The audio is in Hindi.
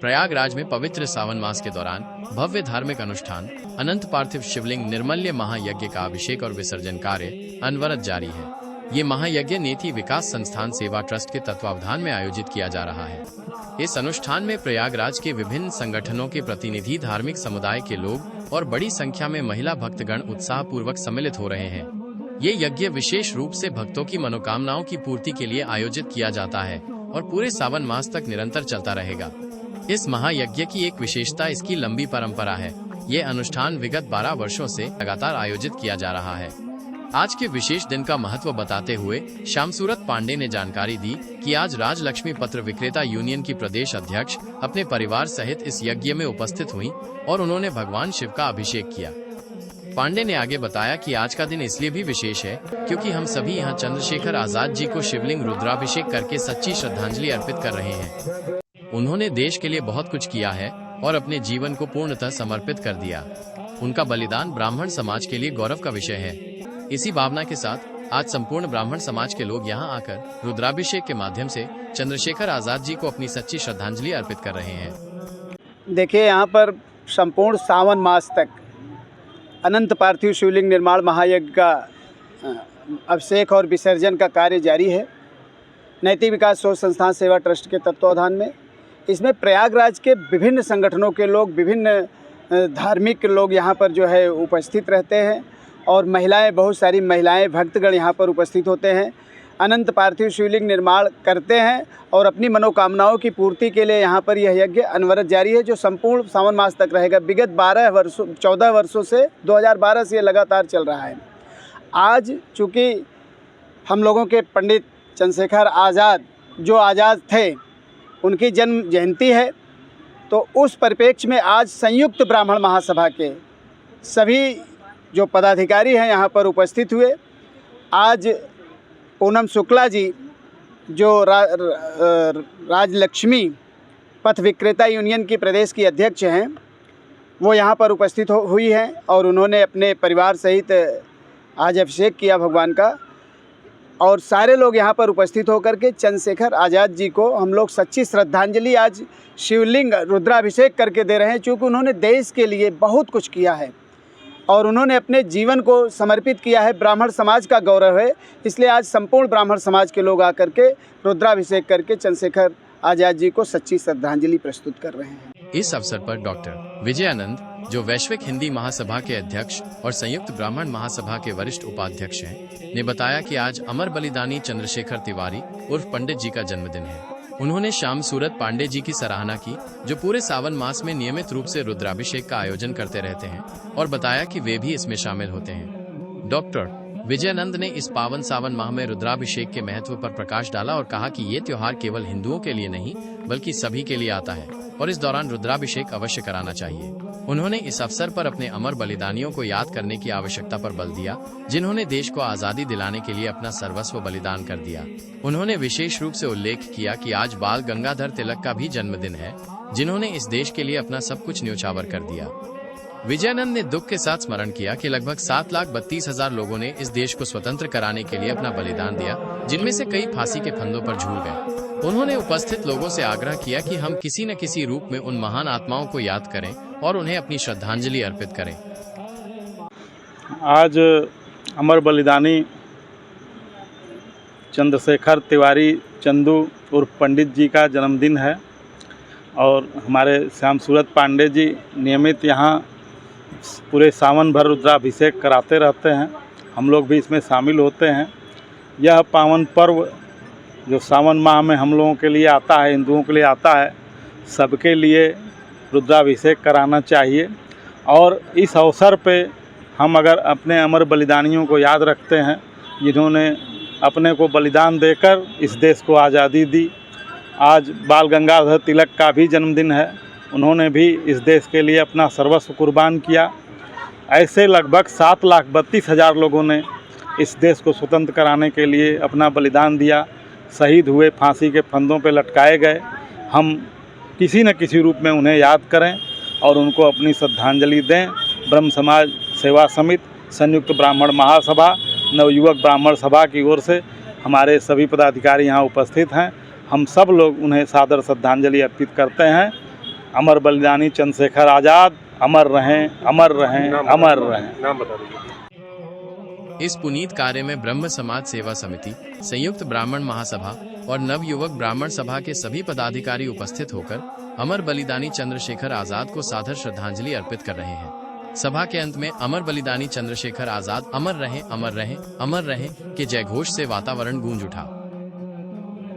प्रयागराज में पवित्र सावन मास के दौरान भव्य धार्मिक अनुष्ठान अनंत पार्थिव शिवलिंग निर्मल्य महायज्ञ का अभिषेक और विसर्जन कार्य अनवरत जारी है। ये महायज्ञ नेति विकास संस्थान सेवा ट्रस्ट के तत्वावधान में आयोजित किया जा रहा है। इस अनुष्ठान में प्रयागराज के विभिन्न संगठनों के प्रतिनिधि, धार्मिक समुदाय के लोग और बड़ी संख्या में महिला भक्तगण उत्साह पूर्वक सम्मिलित हो रहे हैं। ये यज्ञ विशेष रूप से भक्तों की मनोकामनाओं की पूर्ति के लिए आयोजित किया जाता है और पूरे सावन मास तक निरंतर चलता रहेगा। इस महायज्ञ की एक विशेषता इसकी लंबी परंपरा है। ये अनुष्ठान विगत 12 वर्षों से लगातार आयोजित किया जा रहा है। आज के विशेष दिन का महत्व बताते हुए श्यामसूरत पांडे ने जानकारी दी कि आज राजलक्ष्मी पत्र विक्रेता यूनियन की प्रदेश अध्यक्ष अपने परिवार सहित इस यज्ञ में उपस्थित हुई और उन्होंने भगवान शिव का अभिषेक किया। पांडे ने आगे बताया कि आज का दिन इसलिए भी विशेष है क्योंकि हम सभी यहाँ चंद्रशेखर आजाद जी को शिवलिंग रुद्राभिषेक करके सच्ची श्रद्धांजलि अर्पित कर रहे हैं। उन्होंने देश के लिए बहुत कुछ किया है और अपने जीवन को पूर्णतः समर्पित कर दिया। उनका बलिदान ब्राह्मण समाज के लिए गौरव का विषय है। इसी भावना के साथ आज संपूर्ण ब्राह्मण समाज के लोग यहाँ आकर रुद्राभिषेक के माध्यम से चंद्रशेखर आजाद जी को अपनी सच्ची श्रद्धांजलि अर्पित कर रहे हैं। देखिए, यहाँ पर संपूर्ण सावन मास तक अनंत पार्थिव शिवलिंग निर्माण महायज्ञ का अभिषेक और विसर्जन का कार्य जारी है। नैतिक विकास सोच संस्थान सेवा ट्रस्ट के तत्वावधान में इसमें प्रयागराज के विभिन्न संगठनों के लोग, विभिन्न धार्मिक लोग यहाँ पर जो है उपस्थित रहते हैं और महिलाएं, बहुत सारी महिलाएं, भक्तगण यहाँ पर उपस्थित होते हैं, अनंत पार्थिव शिवलिंग निर्माण करते हैं और अपनी मनोकामनाओं की पूर्ति के लिए यहाँ पर यह यज्ञ अनवरत जारी है, जो संपूर्ण सावन मास तक रहेगा। विगत 14 वर्षों से 2012 से ये लगातार चल रहा है। आज चूँकि हम लोगों के पंडित चंद्रशेखर आज़ाद जो आज़ाद थे, उनकी जन्म जयंती है, तो उस परिप्रेक्ष्य में आज संयुक्त ब्राह्मण महासभा के सभी जो पदाधिकारी हैं यहाँ पर उपस्थित हुए। आज पूनम शुक्ला जी जो राजलक्ष्मी पथ विक्रेता यूनियन की प्रदेश की अध्यक्ष हैं, वो यहाँ पर उपस्थित हुई हैं और उन्होंने अपने परिवार सहित आज अभिषेक किया भगवान का। और सारे लोग यहाँ पर उपस्थित होकर के चंद्रशेखर आज़ाद जी को हम लोग सच्ची श्रद्धांजलि आज शिवलिंग रुद्राभिषेक करके दे रहे हैं, क्योंकि उन्होंने देश के लिए बहुत कुछ किया है और उन्होंने अपने जीवन को समर्पित किया है। ब्राह्मण समाज का गौरव है, इसलिए आज संपूर्ण ब्राह्मण समाज के लोग आकर के रुद्राभिषेक करके चंद्रशेखर आज़ाद जी को सच्ची श्रद्धांजलि प्रस्तुत कर रहे हैं। इस अवसर पर डॉक्टर विजयानंद, जो वैश्विक हिंदी महासभा के अध्यक्ष और संयुक्त ब्राह्मण महासभा के वरिष्ठ उपाध्यक्ष हैं, ने बताया कि आज अमर बलिदानी चंद्रशेखर तिवारी उर्फ पंडित जी का जन्मदिन है। उन्होंने श्यामसूरत पांडे जी की सराहना की, जो पूरे सावन मास में नियमित रूप से रुद्राभिषेक का आयोजन करते रहते हैं, और बताया कि वे भी इसमें शामिल होते हैं। डॉक्टर विजयानंद ने इस पावन सावन माह में रुद्राभिषेक के महत्व पर प्रकाश डाला और कहा कि ये त्योहार केवल हिंदुओं के लिए नहीं बल्कि सभी के लिए आता है और इस दौरान रुद्राभिषेक अवश्य कराना चाहिए। उन्होंने इस अवसर पर अपने अमर बलिदानियों को याद करने की आवश्यकता पर बल दिया, जिन्होंने देश को आजादी दिलाने के लिए अपना सर्वस्व बलिदान कर दिया। उन्होंने विशेष रूप से उल्लेख किया कि आज बाल गंगाधर तिलक का भी जन्मदिन है, जिन्होंने इस देश के लिए अपना सब कुछ न्योछावर कर दिया। विजयानंद ने दुख के साथ स्मरण किया कि लगभग 7,32,000 लोगों ने इस देश को स्वतंत्र कराने के लिए अपना बलिदान दिया, जिनमें से कई फांसी के फंदों पर झूल गए। उन्होंने उपस्थित लोगों से आग्रह किया कि हम किसी न किसी रूप में उन महान आत्माओं को याद करें और उन्हें अपनी श्रद्धांजलि अर्पित करें। आज अमर बलिदानी चंद्रशेखर तिवारी चंदू उर्फ पंडित जी का जन्मदिन है और हमारे श्यामसूरत पांडे जी नियमित यहाँ पूरे सावन भर रुद्राभिषेक कराते रहते हैं। हम लोग भी इसमें शामिल होते हैं। यह पावन पर्व जो सावन माह में हम लोगों के लिए आता है, हिंदुओं के लिए आता है, सबके लिए रुद्राभिषेक कराना चाहिए। और इस अवसर पे हम अगर अपने अमर बलिदानियों को याद रखते हैं, जिन्होंने अपने को बलिदान देकर इस देश को आज़ादी दी। आज बाल गंगाधर तिलक का भी जन्मदिन है, उन्होंने भी इस देश के लिए अपना सर्वस्व कुर्बान किया। ऐसे लगभग 7,32,000 लोगों ने इस देश को स्वतंत्र कराने के लिए अपना बलिदान दिया, शहीद हुए, फांसी के फंदों पर लटकाए गए। हम किसी न किसी रूप में उन्हें याद करें और उनको अपनी श्रद्धांजलि दें। ब्रह्म समाज सेवा समिति, संयुक्त ब्राह्मण महासभा, नवयुवक ब्राह्मण सभा की ओर से हमारे सभी पदाधिकारी यहाँ उपस्थित हैं। हम सब लोग उन्हें सादर श्रद्धांजलि अर्पित करते हैं अमर बलिदानी चंद्रशेखर आज़ाद अमर रहें, अमर रहें, अमर रहें। नाम बता दीजिए। इस पुनीत कार्य में ब्रह्म समाज सेवा समिति, संयुक्त ब्राह्मण महासभा और नवयुवक ब्राह्मण सभा के सभी पदाधिकारी उपस्थित होकर अमर बलिदानी चंद्रशेखर आजाद को सादर श्रद्धांजलि अर्पित कर रहे हैं। सभा के अंत में अमर बलिदानी चंद्रशेखर आजाद अमर रहें, अमर रहें, अमर रहें के जयघोष से वातावरण गूंज उठा।